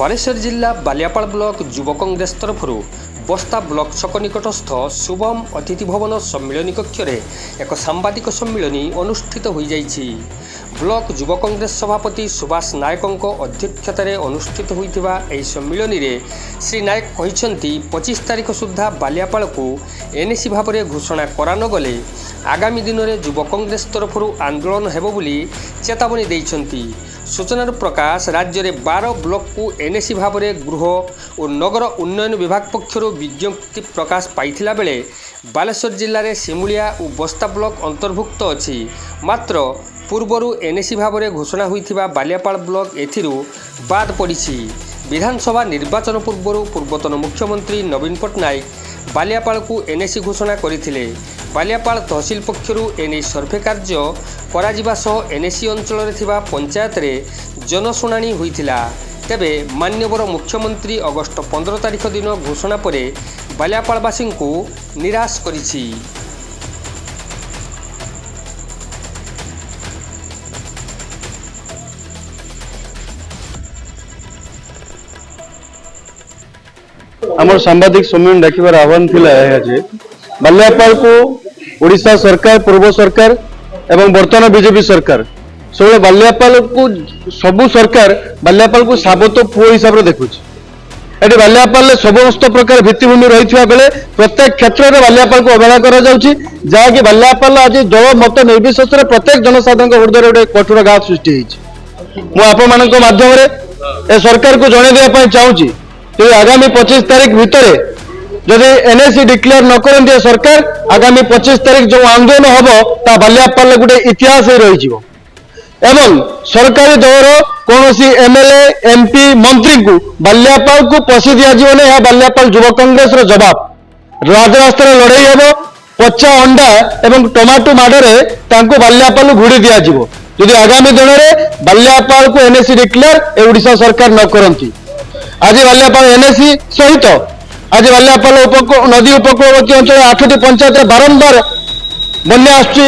बालेश्वर जिला बालियापाल ब्लॉक युव कांग्रेस तरफ बस्ता ब्लॉक छक निकटस्थ शुभम अतिथि भवन सम्मिलनी कक्ष एक सांबादिक सम्मिलनी अनुष्ठित हो जाइछि। ब्लॉक युव कांग्रेस सभापति सुभाष नायकों अध्यक्षतार अनुष्ठित होइथिबा एही सम्मिलनी रे श्री नायक कहिसेंती 25 तारिख सुधा बालियापाल को एनएसी भाव में घोषणा करा न गले आगामी दिन में युव कांग्रेस तरफ आंदोलन हेबो बोली चेतावनी दैछंती। सूचनार प्रकाश राज्य में 12 ब्लॉक को एनएसी भाव में गृह और नगर उन्नयन विभाग पक्षर विज्ञप्ति प्रकाश पाइथिला बेले बालेश्वर जिले में सिमुलिया और बस्ता ब्लॉक अंतर्भुक्त अछि। मात्र पूर्वर एनएसी भाव में घोषणा होइथिबा बालियापाल ब्लॉक एथिरू बाद पड़िछि। विधानसभा निर्वाचन पूर्व पूर्वतन मुख्यमंत्री नवीन पट्टनायक बालियापाल को एनएसी घोषणा करथिले। बालियापाल तहसिल पक्षरु एने सर्भे कार्य कराजिबा सह एनएसी अंचल रे थिबा पंचायत रे जनशुणाणी होइथिला। तेबे मान्यवर मुख्यमंत्री अगस्त 15 तारिख दिन घोषणा परे बालियापालवासी को निराश करिछि। आम सांबादिक सम्मेलन डाकिबार आह्वान थिला बालियापाल को ओडिशा सरकार पूर्व सरकार एवं वर्तमान बीजेपी सरकार सब बालियापाल को सबु सरकार बालियापाल को साबत पुओ हिसाब से देखुच। ये बालियापाल समस्त प्रकार भित्तिभूमि रही बेले प्रत्येक क्षेत्र में बालियापाल को अवहेला करा जाउछि, जहाँकि बालियापाल आज दल मत निर्विशेष प्रत्येक जनसाधारण हृदय गोटे कठोर घात सृष्टि होइछि। मु आपण माध्यम सरकार को जणै देबा चाहूँगी कि आगामी 25 तारिख भितर जदि एनएसी डिक्लेयर न करते सरकार आगामी 25 तारिख जो आंदोलन हम ता बालियापाल गोटे इतिहास रही एवं सरकारी दलर कौन एमएलए एमपी मंत्री को बालियापाल को पशि दि जाए बालियापाल युव कांग्रेस जवाब राजरास्ता लड़ाई हम पचा अंडा एवं टमाटो माडरे बालियापाल घुड़ी दि जाए यदि आगामी दिन में बालियापाल को एनएसी डिक्लेयर ओडिशा सरकार न करती। आज बालियापाल एनएसी सहित आज बालियापाल नदी उपकूलवर्ती अंचल 8टी पंचायत बारंबार बन्या आसुची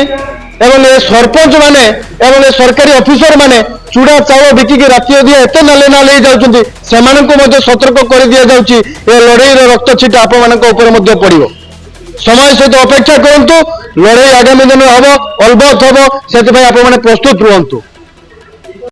सरपंच माने एवं सरकारी ऑफिसर माने चूड़ा चाउल बिकिकी राति दिया एत नाले नाले जाउछन्ती सेमानंको सतर्क कर दिया जाउची। ए लड़ाई रक्त छिटा आप मानक ऊपर मध्य पड़िबो। समय सहित अपेक्षा करंतु लड़ाई आगामी दिन हम अलबत हम से आप प्रस्तुत रुहंतु।